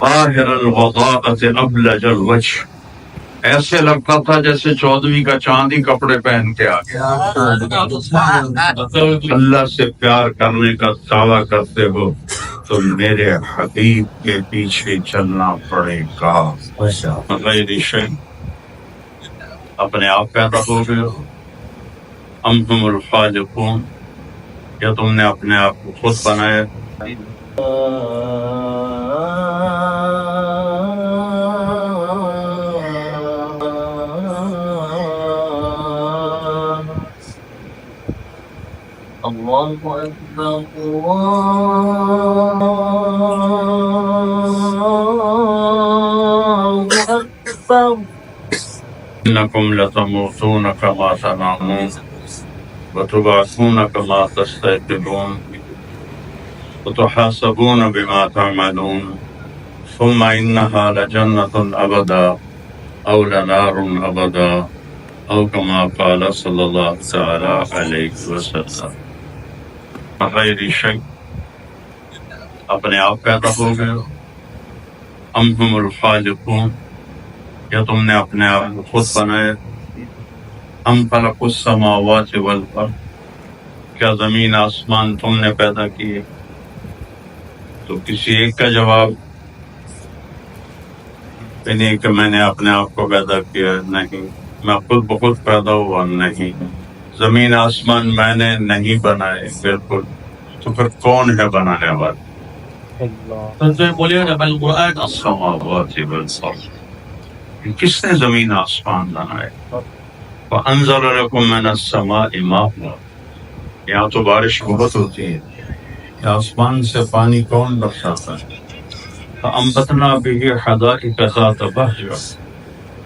طاہر الغضاءۃ ابلج الوجہ، ایسے لگتا تھا جیسے 14ویں کا چاند ہی کپڑے پہن کے آ گیا۔ اللہ سے پیار کرنے کا دعویٰ کرتے ہو تو میرے حبیب کے پیچھے چلنا پڑے گا، غیر شیء۔ اپنے آپ پیدا ہو گئے ہو، ام ہم الخالقون، یا تم نے اپنے آپ کو خود بنایا؟ اللہ اکبر، اللہ اکبر۔ انکم لتموتون کما تنامون وتبعثون کما تستيقظون وتحاسبون بما تعملون ثم انها لجنة ابدا او لنار ابدا او كما قال صلی اللہ تعالی علیہ وسلم۔ غیر شیء، اپنے آپ پیدا ہو گئے ہو، ام ہم الخالقون، یا تم نے اپنے آپ کو خود بنایا؟ ام خلق السماوات والارض، کیا زمین آسمان تم نے پیدا کیے؟ تو کسی ایک کا جواب نہیں کہ میں نے اپنے آپ کو پیدا کیا، نہیں، میں خود بخود پیدا ہوا، نہیں، زمین آسمان میں نے نہیں بنائے، بالکل، تو پھر کون ہے بنانے والا؟ تو بولے القرآن السماوات والارض، کس نے زمین آسمان بنائے؟ وَأَنزَلَ لَكُم مِّنَ السَّمَاءِ مَاءً، یہاں تو بارش بہت ہوتی ہے، یہ آسمان سے پانی کون برساتا ہے؟ فَأَنبَتْنَا بِهِ حَدَائِقَ ذَاتَ بَهْجَةٍ،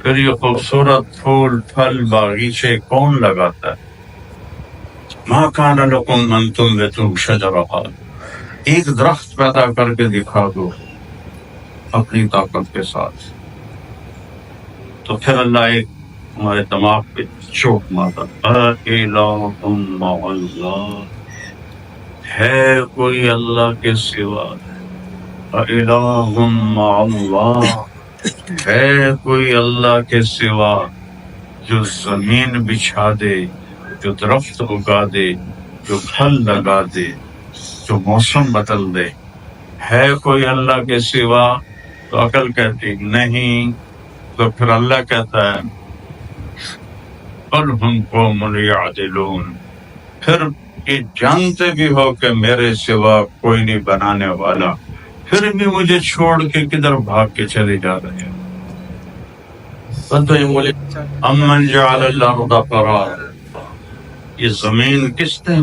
پھر یہ خوبصورت پھول پھل باغیچے کون لگاتا ہے؟ مَا كَانَ لَكُمْ أَن تُنبِتُوا شَجَرَهَا، ایک درخت پیدا کر کے دکھا دو اپنی طاقت کے ساتھ، تو پھر اللہ ایک ہمارے دماغ پہ چوٹ مارتا، الہ مع اللہ، ہے کوئی اللہ کے سوا؟ الہ مع اللہ، ہے کوئی اللہ کے سوا جو زمین بچھا دے، جو درخت اگا دے، جو پھل لگا دے، جو موسم بدل دے؟ ہے کوئی اللہ کے سوا؟ تو عقل کہتی نہیں، تو پھر اللہ کہتا ہے بل ہم قوم یعدلون، پھر یہ جانتے بھی ہو کہ میرے سوا کوئی نہیں بنانے والا، پھر بھی مجھے چھوڑ کے کدھر بھاگ کے چلے جا رہے ہیں۔ تو یہ بولے امن جعل الارض قرارا، یہ زمین کس نے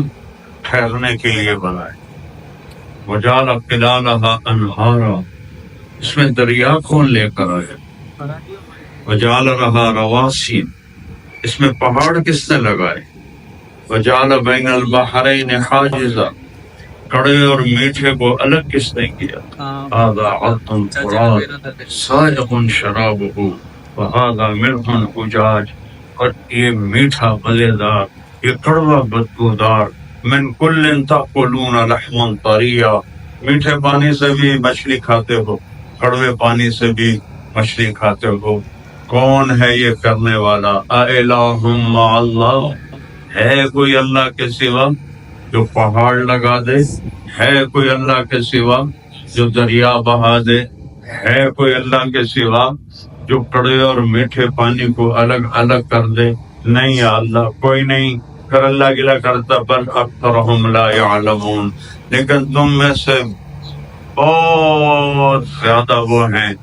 ٹھہرنے کے لیے بنائی؟ وجعل خلالها انہارا، اس میں دریا کون لے کر آئے؟ وجعل لها رواسی، اس میں پہاڑ کس نے لگائے؟ وجعل بین البحرین حاجزا، کڑے اور میٹھے کو الگ کس نے کیا؟ هذا عذب فرات سائغ شرابہ وهذا ملح اجاج، اور یہ میٹھا مزیدار، یہ کڑوا بدبودار، من کل تأکلون لحما طریا، میٹھے پانی سے بھی مچھلی کھاتے ہو، کڑوے پانی سے بھی مچھلی کھاتے ہو، کون ہے یہ کرنے والا؟ اِلٰہٌ مع اللہ، ہے کوئی اللہ کے سوا جو پہاڑ لگا دے؟ ہے کوئی اللہ کے سوا جو دریا بہا دے؟ ہے کوئی اللہ کے سوا جو کڑے اور میٹھے پانی کو الگ الگ کر دے؟ نہیں یا اللہ، کوئی نہیں۔ پھر اللہ گلا کرتا بل اکثرہم لا یعلمون، لیکن تم میں سے بہت زیادہ وہ ہیں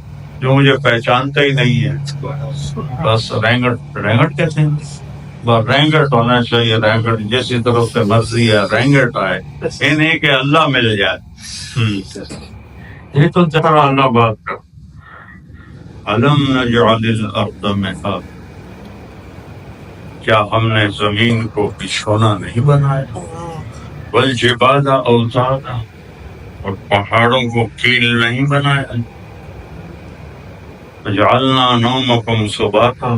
جو مجھے پہچانتے ہی نہیں ہے۔ بس رینگٹ کہتے ہیں، بس رینگٹ ہونا چاہیے، رینگٹ جیسی طرف سے مرضی ہے رینگٹ آئے، یہ نہیں کہ اللہ مل جائے۔ یہ تو ذرا اللہ بات کر، الم نجعل الارض مہادا، کیا ہم نے زمین کو بچھونا نہیں بنایا؟ والجبال اوتادا، اور پہاڑوں کو کیل نہیں بنایا؟ وجعلنا نومکم سباتا،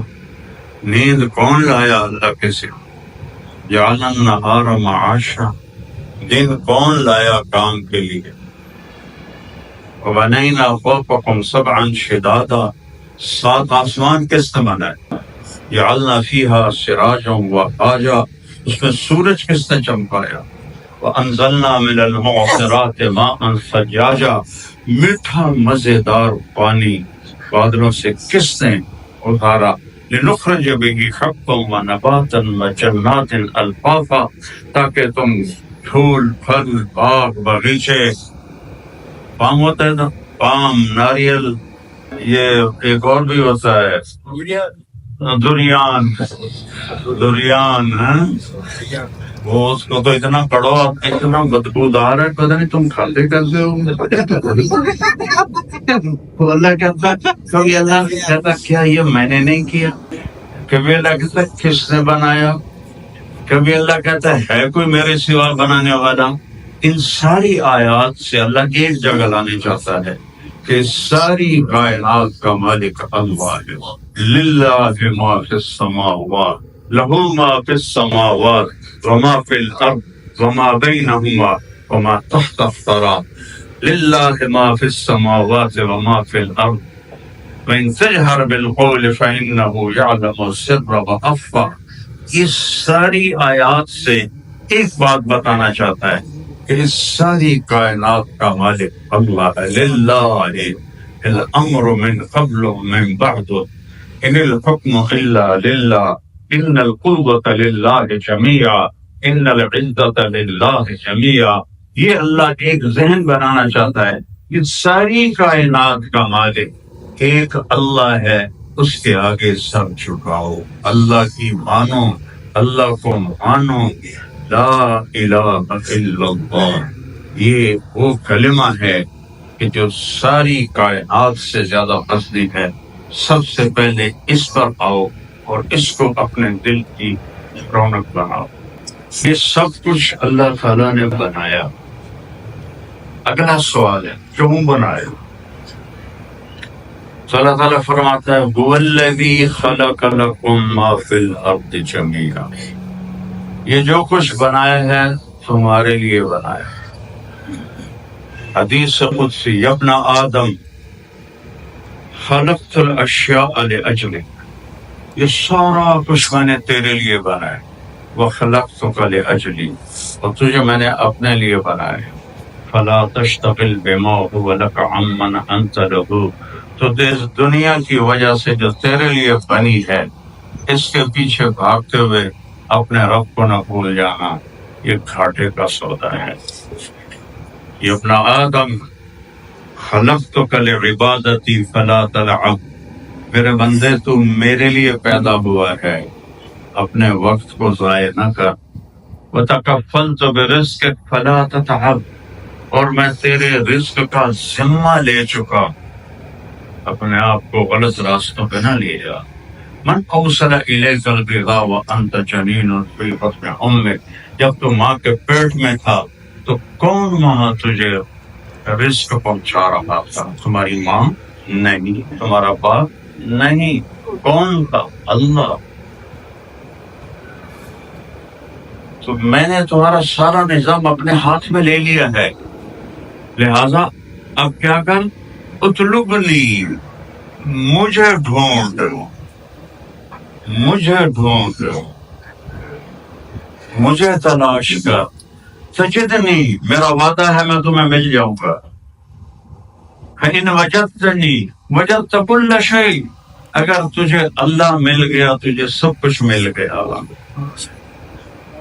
نیند کون لایا اللہ کے سوا؟ جعلنا النہار معاشا، دن کون لایا کام کے لیے؟ وَبَنَيْنَا فَوْقَكُمْ سَبْعًا شِدَادًا، 7 آسمان کس نے بنائے؟ جعلنا فیہا سراجا وہاجا، اس میں سورج کس نے چمکایا؟ وَأَنزَلْنَا مِنَ الْمُعْصِرَاتِ مَاءً ثَجَّاجًا، میٹھا مزیدار پانی بادلوں سے کس نے اتارا؟ لِنُخْرِجَ بِهِ حَبًّا وَنَبَاتًا وَجَنَّاتٍ أَلْفَافًا، تاکہ تم پھول پھل باغ باغیچے، پام ہوتا ہے نا، پام، ناریل، یہ ایک اور بھی ہوتا ہے دریان، دریان، ہاں؟ وہ اس کو تو اتنا کڑوا، اتنا بدبودار ہے، پتہ نہیں تم کھاتے کیسے ہو۔ وہ اللہ کہتا، کبھی اللہ کہتا کیا یہ میں نے نہیں کیا؟ کبھی اللہ کہتا کس نے بنایا؟ کبھی اللہ کہتا ہے کوئی میرے سوا بنانے والا؟ ان ساری آیات سے اللہ ایک جگہ لانے چاہتا ہے کہ ساری کائنات کا مالک اللہ ہے۔ للہ ما فی السماوات، لہ ما فی السماوات وما فی الارض وما بینہما وما تحت الثری، للہ ما فی السماوات وما فی الارض وَإِن تَجْهَرْ بِالْقَوْلِ فَإِنَّهُ يَعْلَمُ السِّرَّ وَأَخْفَى۔ اس ساری آیات سے ایک بات بتانا چاہتا ہے کہ اس ساری کائنات کا مالک اللہ ہے۔ لِلَّهِ الْأَمْرُ مِنْ قَبْلُ مِنْ بَعْدُ إِنِ الْحُكْمُ إِلَّا لِلَّهِ إِنَّ الْقُوَّةَ لِلَّهِ جَمِيعًا إِنَّ الْعِزَّةَ لِلَّهِ جَمِيعًا۔ یہ اللہ ایک ذہن بنانا چاہتا ہے کہ ساری کائنات کا مالک ایک اللہ ہے، اس کے آگے سر جھکاؤ، اللہ کی مانو، اللہ کو مانو، لا الہ الا اللہ۔ یہ وہ کلمہ ہے کہ جو ساری کائنات سے زیادہ فضلی ہے۔ سب سے پہلے اس پر آؤ اور اس کو اپنے دل کی رونق بناؤ۔ یہ سب کچھ اللہ تعالیٰ نے بنایا۔ اگلا سوال ہے کیوں بنایا؟ تو اللہ تعالیٰ فرماتا ہے هو الذی خلق لکم ما فی الارض جمیعا، یہ جو کچھ بنایا ہے تمہارے لیے بنایا ہے۔ حدیث قدسی، یا ابن آدم خلقت الاشیاء لاجلک، یہ سارا کچھ میں نے تیرے لیے بنایا، وخلقتک لاجلی، اور تجھے میں نے اپنے لیے بنایا۔ فلا تشتغل بما هو لک عمن انت له، تو اس دنیا کی وجہ سے جو تیرے لیے بنی ہے اس کے پیچھے بھاگتے ہوئے اپنے رب کو نہ بھول جانا، یہ گھاٹے کا سودا ہے۔ یہ ابن آدم خلقتک لعبادتی فلا تلعب، میرے بندے تو میرے لیے پیدا ہوا ہے، اپنے وقت کو ضائع نہ کر۔ وتکفلت برزقک فلا تتعب، اور میں تیرے رزق کا ذمہ لے چکا، اپنے آپ کو غلط راستوں پہ نہ لے جا۔ من اوصل الیک الغذاء وانت جنین فی بطن امک، جب تو ماں کے پیٹ میں تھا تو کون وہاں تجھے رزق پہنچا رہا تھا؟ تمہاری ماں نہیں، تمہارا باپ نہیں، کون تھا؟ اللہ۔ تو میں نے تمہارا سارا نظام اپنے ہاتھ میں لے لیا ہے، لہذا اب کیا کر؟ اطلبنی، مجھے ڈھونڈ، مجھے ڈھونڈ، مجھے تلاش کر۔ تجدنی، میرا وعدہ ہے میں تمہیں مل جاؤں گا۔ فإن وجدتنی وجدت کل شیء، اگر تجھے اللہ مل گیا تجھے سب کچھ مل گیا۔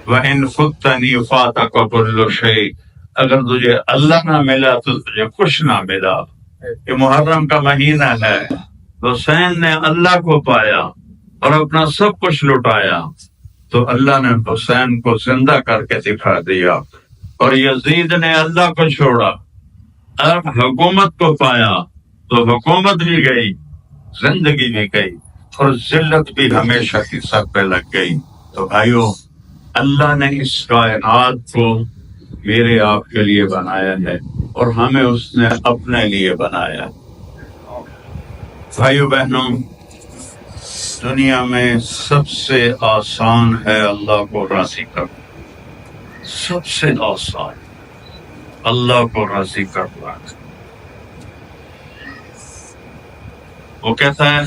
وإن فتنی فاتک کل شیء، اگر تجھے اللہ نہ ملا تو تجھے کچھ نہ ملا۔ یہ محرم کا مہینہ ہے، حسین نے اللہ کو پایا اور اپنا سب کچھ لٹایا، تو اللہ نے حسین کو زندہ کر کے دکھا دیا، اور یزید نے اللہ کو چھوڑا، اب حکومت کو پایا تو حکومت بھی گئی، زندگی بھی گئی، اور ذلت بھی ہمیشہ کی سر پہ لگ گئی۔ تو بھائیو، اللہ نے اس کائنات کو میرے آپ کے لیے بنایا ہے، اور ہمیں اس نے اپنے لیے بنایا۔ بھائیو بہنوں، دنیا میں سب سے آسان ہے اللہ کو راضی کرنا، سب سے آسان اللہ کو راضی کرنا۔ وہ کہتا ہے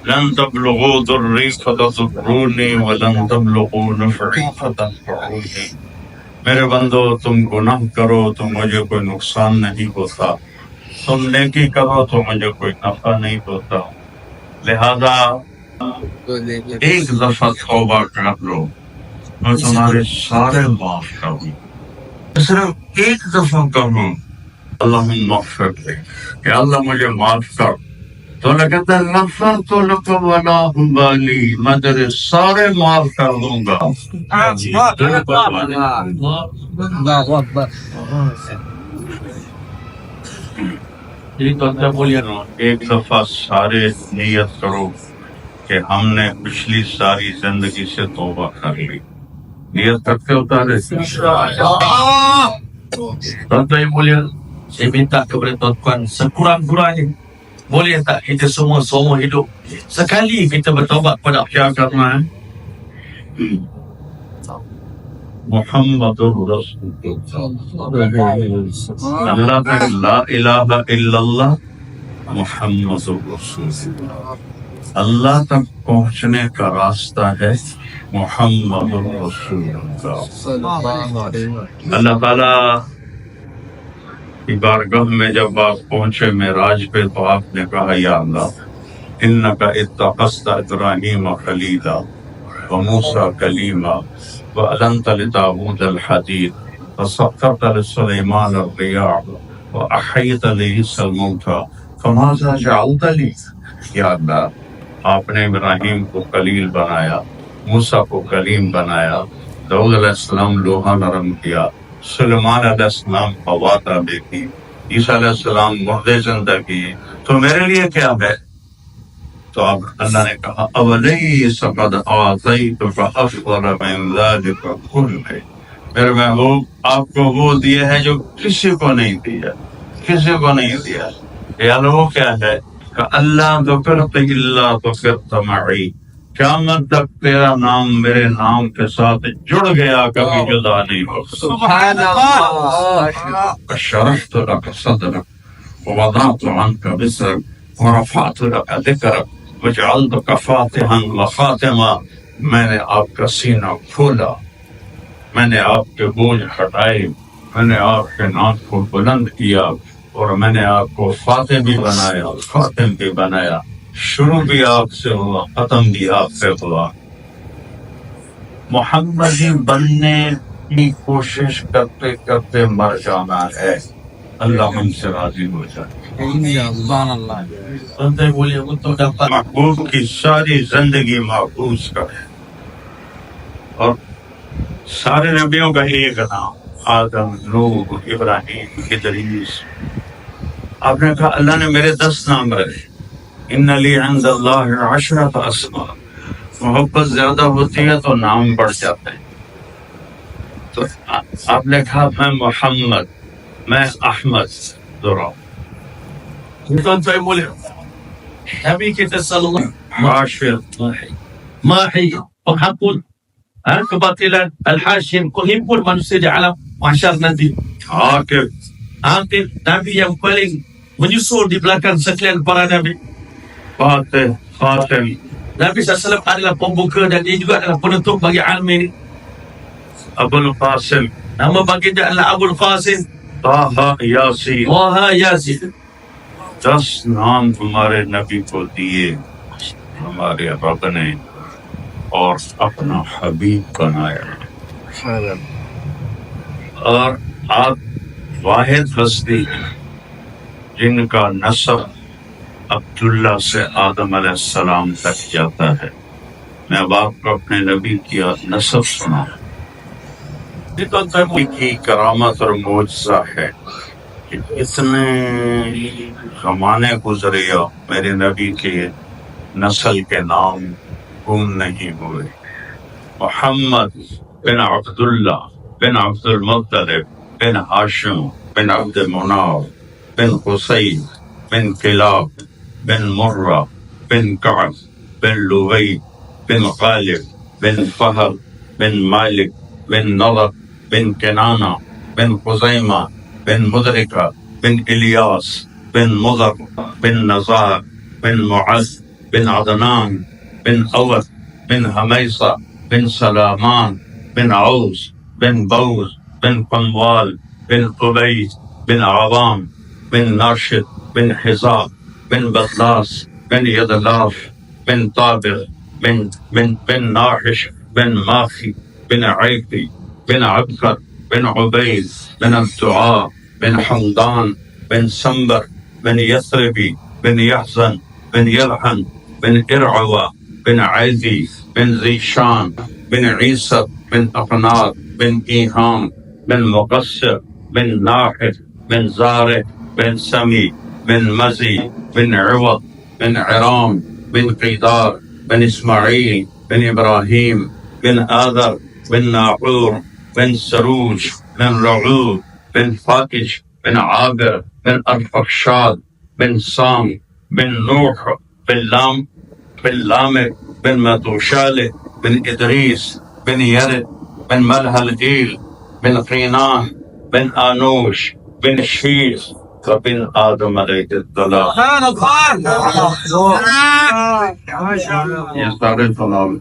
لن تبلغوا ضری فتضرونی ولن تبلغوا نفعی فتنفعونی، میرے بندو تم گناہ کرو تو مجھے کوئی نقصان نہیں ہوتا، تم نیکی کرو تو مجھے کوئی نفع نہیں ہوتا، لہذا ایک دفعہ توبہ کر لو میں تمہارے سارے معاف کر دوں، صرف ایک دفعہ کرو اللہم اغفر لی، کہ اللہ مجھے معاف کر، تو اللہ کہتا ہے غفرت لک ولا ابالی، میں تیرے سارے معاف کر دوں گا۔ ایک دفعہ سارے نیت کرو کہ ہم نے پچھلی ساری زندگی سے توبہ کر لی، نیت کرتے ہوتا ہے Tuan-tuan yang mulia, saya minta kepada tuan-tuan sekurang-kurangnya, boleh tak kita semua seumur hidup sekali kita bertaubat pada kya karna hai? Muhammadur Rasulullah, Allah ka la ilaha illallah Muhammadur Rasulullah، اللہ تک پہنچنے کا راستہ ہے محمد رسول اللہ۔ اللہ تعالیٰ کی بارگاہ میں جب آپ پہنچے معراج پہ تو آپ نے کہا یا اللہ انک اتخذت ابراہیم خلیلا وموسیٰ کلیما وألنت لداود الحدید وسخرت لسلیمان الرياح وأحیت لعیسی الموتى فماذا جعلت لی، یا اللہ آپ نے ابراہیم کو خلیل بنایا، موسیٰ کو کلیم بنایا، داؤد علیہ السلام لوہا نرم کیا، سلیمان علیہ السلام ہوا تابع کی، عیسیٰ علیہ السلام مردے زندہ کیے، تو میرے لیے کیا ہے؟ تو اب اللہ نے کہا اولیس قد اعطیتک افضل من ذلک کلہ، میرے محبوب آپ کو وہ دیے ہے جو کسی کو نہیں دیا، کسی کو نہیں دیا۔ یا وہ کیا ہے کہ اللہ ذکرت اللہ ذکرت معی، قیامت تک تیرا نام میرے نام کے ساتھ جڑ گیا، کبھی جدا نہیں ہو۔ سبحان اللہ۔ شرحت لك صدرك ووضعت عنك وزرك ورفعت لك ذکرك وجعلتك فاتحا وخاتما، میں نے آپ کا سینہ کھولا، میں نے آپ کے بوجھ ہٹائے، میں نے آپ کے نام کو بلند کیا، اور میں نے آپ کو فاتح بھی بنایا، خاتم بھی بنایا، شروع بھی آپ سے ہوا، ختم بھی آپ سے ہوا۔ محمدی بننے کی کوشش کرتے کرتے مر جانا ہے، اللہ ہم سے راضی ہو جائے۔ محبوب کی ساری زندگی محفوظ کرے، اور سارے نبیوں کا ایک نام، آدم، نوح، ابراہیم، ادریس۔ آپ نے کہا اللہ نے میرے 10 نام رکھے، ان لی عند اللہ 10 اسماء، محبت زیادہ ہوتی ہے تو نام بڑھ جاتے ہیں، تو آپ نے کہا میں محمد، میں احمد ذرا نبی کی تسلل Hashir ماحی وحق kebatilan al-hashim penghimpun manusia di alam mahsyar nanti. Hakim Nabi yang paling menyusul di belakang sekalian para Nabi. Khatim Nabi SAW adalah pembuka dan dia juga adalah penutup bagi alam ini. Abul Qasim, nama baginda adalah Abul Qasim. Taha Yasin. 10 نام ہمارے نبی کو دیے ہمارے رب نے، اور اپنا حبیب بنایا، اور آپ واحد ہستی جن کا نسب عبداللہ سے آدم علیہ السلام تک جاتا ہے۔ میں اب آپ کو اپنے نبی کی نسب سنا، نبی کی کرامت اور معجزہ ہے کہ اتنے زمانے گزرے میرے نبی کے نسل کے نام گم نہیں ہوئے۔ محمد بن عبداللہ بن عبد المطلب بن ہاشم بن عبد مناف بن قصی بن کلاب بن مرہ بن کعب بن لوی بن غالب بن فہر بن مالک بن نضر بن کنانہ بن خزیمہ بن مدرکہ بن الیاس بن مضر بن نزار بن معز بن عدنان بن اوس بن حمیصہ بن سلامان بن عوس بن بوز بن قنوال بن قبیس بن عوام بن ناشد بن حزاب بن بدلاس بن یدلاف بن طابق بن ناحش بن ماخي بن عيقي بن عبقر بن عبيد بن الدعاء بن حمدان بن سنبر بن يثربي بن يحزن بن يلحن بن إرعوى بن عيدي بن ذيشان بن عيسى بن أقناط بن إيهام بن مقصر بن ناحر بن زارع بن سمي بن مزي بن عوض بن عرام بن قيدار بن إسماعيل بن إبراهيم بن آذر بن ناحور بن سروج بن رعوب بن فاكج بن عابر بن أرفخشاد بن سام بن نوح بن لامك بن متوشالة بن إدريس بن يرد بن ملهلئيل بن قينان بن آنوش بن شيث وبن آدم عليه السلام. یہ سارے سلام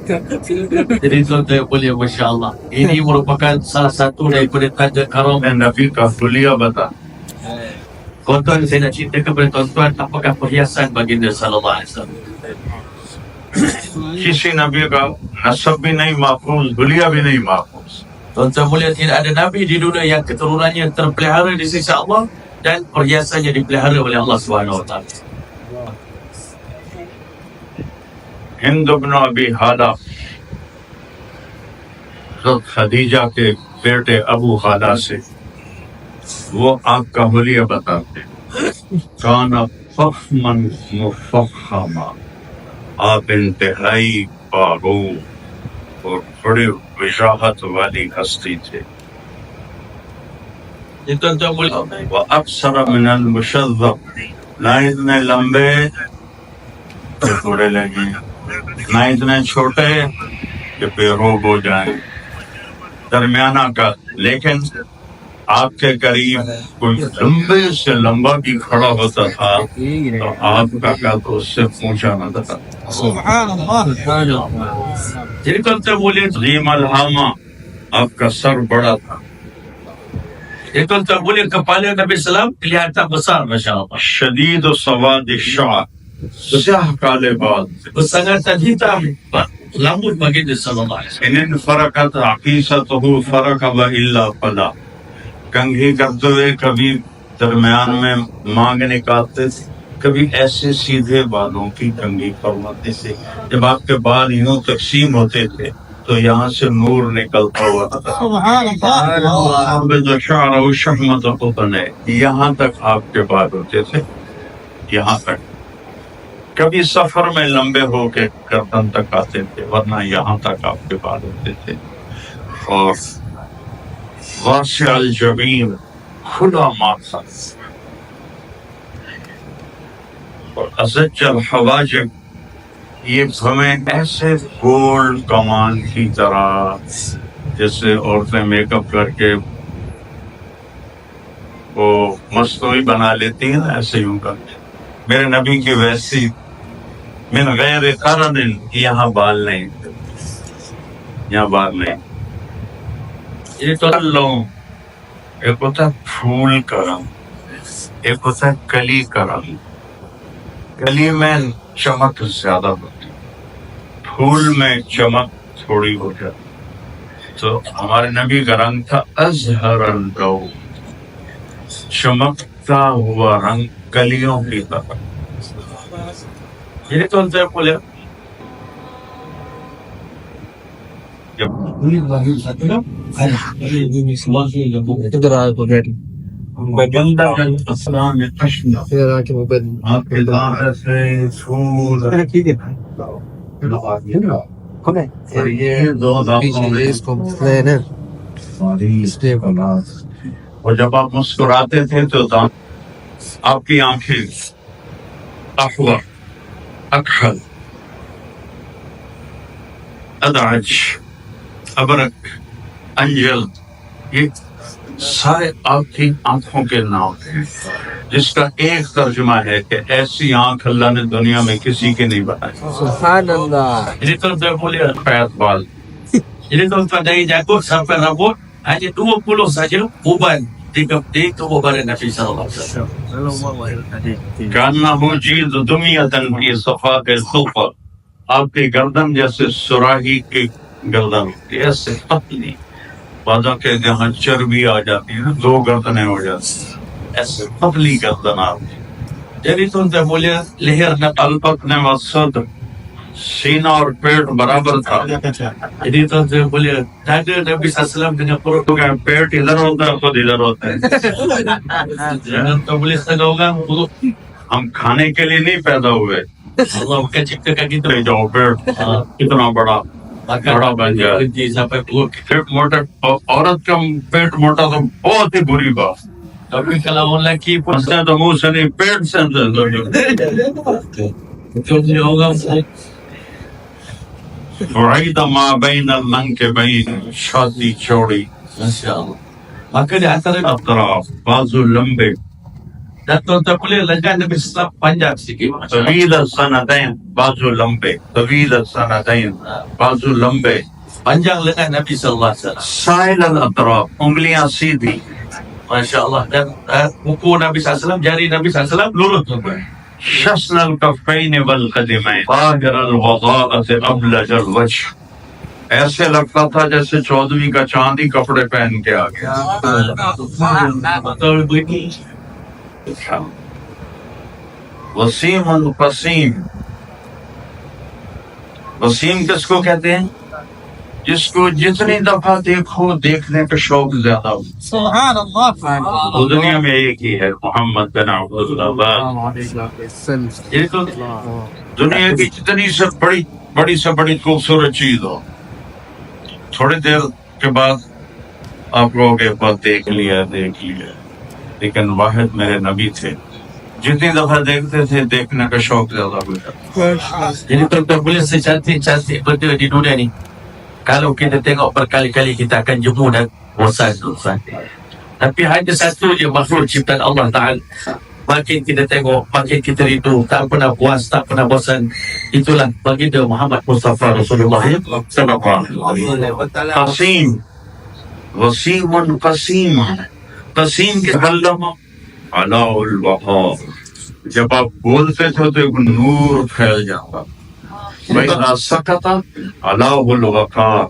Jadi tuan-tuan yang mulia, Masya Allah, ini merupakan salah satu daripada tanda karam. نبی کا خلیہ بتا. Tuan-tuan, saya nak cerita kepada tuan-tuan apakah perhiasan baginda sallallahu alaihi wasallam. کسی نبی کا نسب بھی نہیں محفوظ، خلیہ بھی نہیں محفوظ. Tuan-tuan mulia, tidak ada nabi di dunia yang keturunannya terpelihara di sisi Allah dan perhiasannya dipelihara oleh Allah Subhanahu wa taala. ہند بن ابی حالہ حضرت خدیجہ کے بیٹے ابو حالہ سے وہ آپ کا حلیہ بتاتے. کان فخما مفخما، آپ انتہائی باغو اور بڑی وجاہت والی ہستی تھے. Jadi tuan-tuan mulia, وَأَقْصَرَ مِنَ الْمُشَذَّبِ، نہ اتنے لمبے کہ تھوڑے لگیں، نہ اتنے چھوٹے کہ بےروب ہو جائیں، درمیانہ کا. لیکن آپ کے قریب کوئی لمبے سے لمبا بھی کھڑا ہوتا تھا تو آپ کا قد اس سے پونچا نہ تھا. jadi tuan-tuan mulia, عظیم الہامہ، آپ کا سر بڑا تھا. jadi tuan-tuan mulia, kepala Nabi Sallam kelihatan besar, Masya Allah. شدید و سواد الشعر، سیاہ کالے بال. Bersangat hitam rambut baginda sallallahu alaihi wasallam. ان فرقت عقیصتہ فرق وإلا فلا، کنگھی کرتے ہوئے کبھی درمیان میں مانگ نکالتے تھے، کبھی ایسے سیدھے بالوں کی کنگھی فرماتے تھے. جب آپ کے بال یوں تقسیم ہوتے تھے تو یہاں سے نور نکلتا ہوا تھا. شعرہ شحمۃ قطن، یہاں تک آپ کے بال ہوتے تھے، یہاں تک. کبھی سفر میں لمبے ہو کے گردن تک آتے تھے، ورنہ یہاں تک آپ کے بال ہوتے تھے. اور واسع الجبین، کھلا ماتھا، اور ازج الحواجب، یہ ہمیں ایسے گول کمان کی طرح جیسے عورتیں میک اپ کر کے وہ مصنوعی بنا لیتی ہیں نا، ایسے یوں کر کے. میرے نبی کی ویسی من غیر قرن، یہاں بال نہیں، یہاں بال نہیں. Jadi tuan لوں، ایک ہوتا ہے پھول کا رنگ، ایک ہوتا ہے کلی کا رنگ. کلی میں چمک زیادہ ہوتی، پھول میں چمک تھوڑی ہو جاتی. تو ہمارے نبی کا رنگ تھا ازہر الضوء، چمکتا ہوا رنگ کلیوں کی طرح. jadi tuan-tuan mulia, اسلام آپ کے داخل سے پھول اور یہ دو دانتوں میں اور جب آپ مسکراتے تھے تو آپ کی آنکھیں احور، اکحل، ادعج، ابرک، انجل، یہ سارے آپ کی آنکھوں کے نام ہیں، جس کا ایک ترجمہ ہے کہ ایسی آنکھ اللہ نے دنیا میں کسی کی نہیں بنائی. سبحان اللہ. Jadi tuan-tuan mulia, پیر بال jadi tuan-tuan dari janggut sampai rambut hanya 20 saja uban di tubuh badan Nabi sallallahu alaihi wasallam. کانہ جیز دنیا تن کی صفا کے صوفر، آپ کی گردن جیسے سراہی کی گردن ہوتی ہے، ایسے پتلی، بعضوں کے جہاں چربی آ جاتی ہے 2 گردنیں ہو جاتی ہیں، ایسے پتلی گردن آپ کی. Jadi tuan-tuan mulia, leher Nabi. البتن وسط، سینہ اور پیٹ برابر تھا. Jadi tuan-tuan mulia, dada Nabi SAW dengan perut. تو کہ پیٹ ادھر ہوتا ہے، خود ادھر ہوتا ہے. Jangan tuan mulia setengah orang perut. ہم کھانے کے لیے نہیں پیدا ہوئے. Allah bukan ciptakan kita. لے جاؤ پیٹ کتنا بڑا بڑا بن جائے. berhenti sampai perut. پیٹ موٹا، عورت کا پیٹ موٹا تو بہت ہی بری بات. Tapi kalau orang lelaki pun ہنستے تو منہ سے نہیں، پیٹ سے betul orang بعید ما بین المنکبین، چھاتی چوڑی، Masya Allah. Maka di antara اطراف بازو لمبے، dan tuan-tuan mulia, lengan Nabi SAW panjang sikit. طویل السندین بازو لمبے، طویل السندین بازو لمبے، Panjang lengan Nabi SAW. سائل الاطراف انگلیاں سیدھی، Masya Allah. Dan kuku Nabi SAW, jari Nabi SAW lurus. tuan-tuan. شسن الکفین والقدمین، Tahir الوضاءۃ ابلج الوجہ. ایسے لگتا تھا جیسے 14ویں کا چاندی کپڑے پہن کے آ گیا. Betul begini. وسیم القسیم، وسیم کس کو کہتے ہیں؟ جس کو جتنی دفعہ دیکھو دیکھنے کا شوق زیادہ ہو. سبحان اللہ. وہ دنیا میں ایک ہی ہے، محمد بن عبداللہ. Jadi tu دنیا کی جتنی سے بڑی سے بڑی خوبصورت چیز ہو، تھوڑی دیر کے بعد آپ لوگ ایک بار دیکھ لیا، لیکن واحد میرے نبی تھے، جتنی دفعہ دیکھتے تھے دیکھنے کا شوق زیادہ ہوتا. Jadi tuan-tuan boleh secantik-cantik benda di dunia ni, kalau kita tengok berkali-kali kita akan jemu dan bosan. Tapi hanya satu je makhluk ciptaan Allah Ta'ala. Makin kita tengok, makin kita rindu, tak pernah puas, tak pernah bosan. Itulah baginda Muhammad Mustafa Rasulullah SAW. قسیم، Wasim قسیم، قسیم کے علامہ علاء الوقار. جب آپ بولتے تھے تو ایک نور پھیل جاتا. وَإِذَا سَكَتَ عَلَاهُ الْوَقَارُ،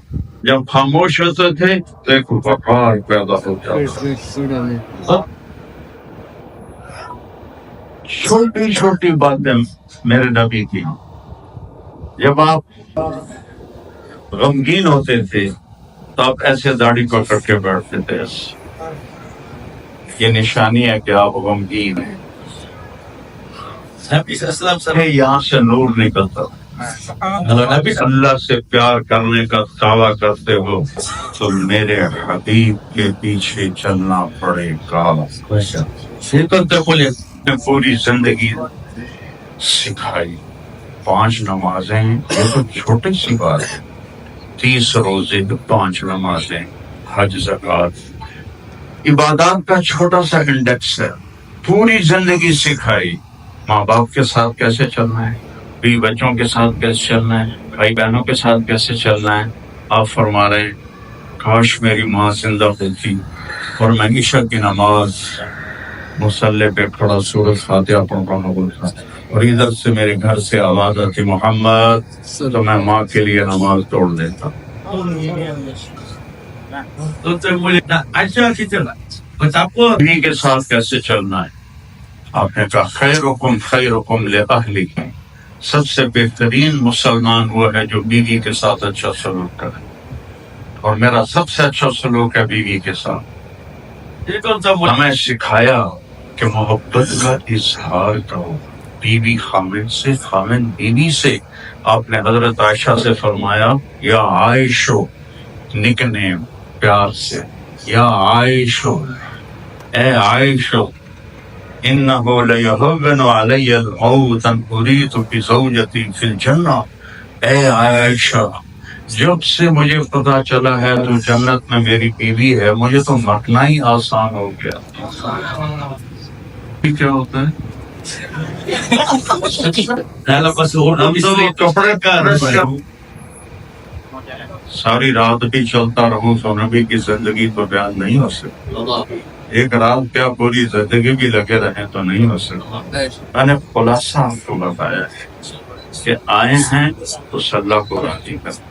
جب خاموش ہوتے تھے تو ایک وقار پیدا ہو جاتا. چھوٹی چھوٹی باتیں میرے نبی کی. جب آپ غمگین ہوتے تھے تو آپ ایسے داڑھی پکڑ کے بیٹھتے تھے. یہ نشانی ہے کہ آپ غمگین ہیں. Nabi SAW یہاں سے نور نکلتا. kalau Nabi SAW اللہ سے پیار کرنے کا دعویٰ کرتے ہو تو میرے حبیب کے پیچھے چلنا پڑے گا. Jadi tuan-tuan boleh نے پوری زندگی سکھائی. 5 نمازیں، یہ تو چھوٹی سی بات ہے. 30 روزے، 5 نمازیں، حج، زکوٰۃ، عبادات کا چھوٹا سا انڈیکس ہے. پوری زندگی سکھائی. ماں باپ کے ساتھ کیسے چلنا ہے، بیوی بچوں کے ساتھ کیسے چلنا ہے، بھائی بہنوں کے ساتھ کیسے چلنا ہے. آپ فرما رہے ہیں کاش میری ماں زندہ ہوتی اور میں عشاء کی نماز مصلی پہ کھڑا سورۃ فاتحہ پڑھ رہا ہوتا اور ادھر سے میرے گھر سے آواز آتی محمد، تو میں ماں کے لیے نماز توڑ دیتا. tuan-tuan boleh nak ajar kita lah betapa بیوی کے ساتھ کیسے چلنا ہے. آپ نے کہا خیرکم خیرکم لأہلہ، سب سے بہترین مسلمان وہ ہے جو بیوی کے ساتھ اچھا سلوک کرے، اور میرا سب سے اچھا سلوک ہے بیوی کے ساتھ. Jadi tuan-tuan boleh ہمیں سکھایا کہ محبت کا اظہار کرو بیوی خامن سے، خامن بیوی سے. آپ نے حضرت عائشہ سے فرمایا یا عائشو، نک نیم پیار سے، یا عائشو، اے عائشو، انہو لیہون علی الموت ان اریت بزوجتی فی الجنہ. اے عائشہ، جب سے مجھے پتا چلا ہے تو جنت میں میری بیوی ہے، مجھے تو مرنا ہی آسان ہو گیا۔ یہ کیا ہوتا ہے؟ ہم تو کپڑے پریس کر ساری رات بھی چلتا رہوں تو نبی کی زندگی تو بیان نہیں ہو سکتی، ایک رات کیا پوری زندگی بھی لگے رہے تو نہیں ہو سکتا۔ میں نے خلاصہ آپ کو بتایا کہ آئے ہیں تو صلی اللہ کو راضی کریں،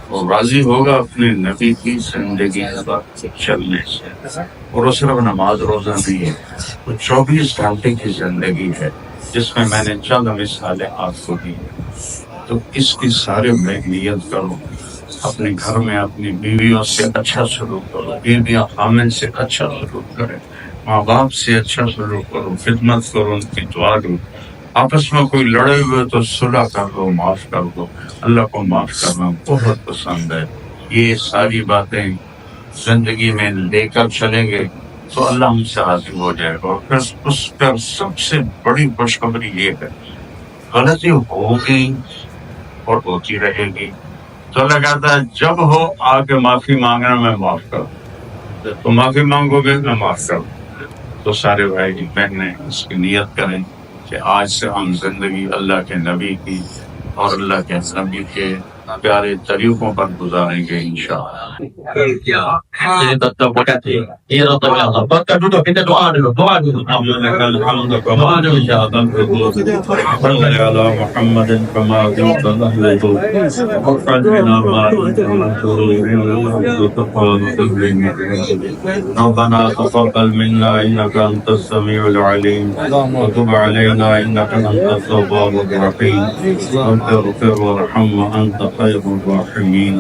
اور راضی ہوگا اپنے نبی کی زندگی پر چلنے سے۔ اور وہ صرف نماز روزہ نہیں ہے، وہ 24 گھنٹے کی زندگی ہے جس میں میں نے چند مثالیں آپ کو دی۔ تو اس کی سارے میں نیت کروں، اپنے گھر میں اپنی بیویوں سے اچھا سلوک کرو، بیویاں خامن سے اچھا سلوک کریں، ماں باپ سے اچھا سلوک کرو، خدمت کرو، ان کی دعا دو، آپس میں کوئی لڑے ہوئے تو صلح کر دو، معاف کر دو۔ اللہ کو معاف کرنا بہت پسند ہے۔ یہ ساری باتیں زندگی میں لے کر چلیں گے تو اللہ ہم سے راضی ہو جائے گا۔ اور پھر اس پر سب سے بڑی خوشخبری یہ ہے، غلطی ہوگی اور ہوتی رہے گی تو اللہ کہتا ہے جب ہو آ کے معافی مانگنا، میں معاف کروں، تو معافی مانگو گے میں معاف کروں۔ تو سارے بھائی بہنیں اس کی نیت کریں کہ آج سے ہم زندگی اللہ کے نبی کی اور اللہ کے نبی کے پیارے طریقوں پر گزاریں گے انشاءاللہ۔ Jadi tetap berkati. Ia Rabbul Allah. Maka duduk kita doa dulu. Doa dulu. الحمد كما صل على محمد كما كنت نحمده وقدنا ما ربنا تقبل منا انك انت السميع العليم وتب علينا انك انت التواب الرحيم رب اغفر وارحم وانت خير الراحمين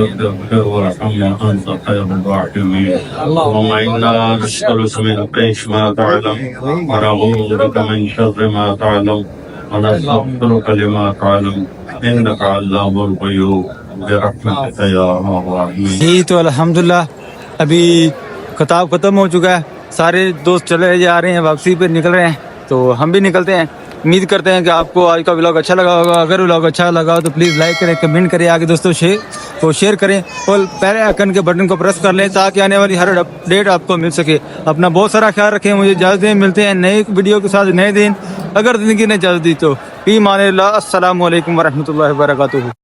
رب اغفر وارحم وانت خير الراحمين اللهم انا نسألك من خير ما تعلم ونعوذ بك من شر ما تعلم ونستغفرك لما تعلم انك علام الغيوب برحمتك يا ارحم الراحمين۔ جی تو الحمدللہ ابھی خطاب ختم ہو چکا ہے، سارے دوست چلے جا رہے ہیں، واپسی پہ نکل رہے ہیں، تو ہم بھی نکلتے ہیں۔ امید کرتے ہیں کہ آپ کو آج کا ولاگ اچھا لگا ہوگا۔ اگر ولاگ اچھا لگا تو پلیز لائک کریں، کمنٹ کریں، آگے دوستوں شیئر کریں اور پہلے آئکن کے بٹن کو پریس کر لیں تاکہ آنے والی ہر اپڈیٹ آپ کو مل سکے۔ اپنا بہت سارا خیال رکھیں، مجھے اجازت دیں، ملتے ہیں نئے ویڈیو کے ساتھ نئے دن، اگر زندگی نے اجازت دی تو۔ فی امان اللہ، السلام علیکم ورحمۃ اللہ وبرکاتہ۔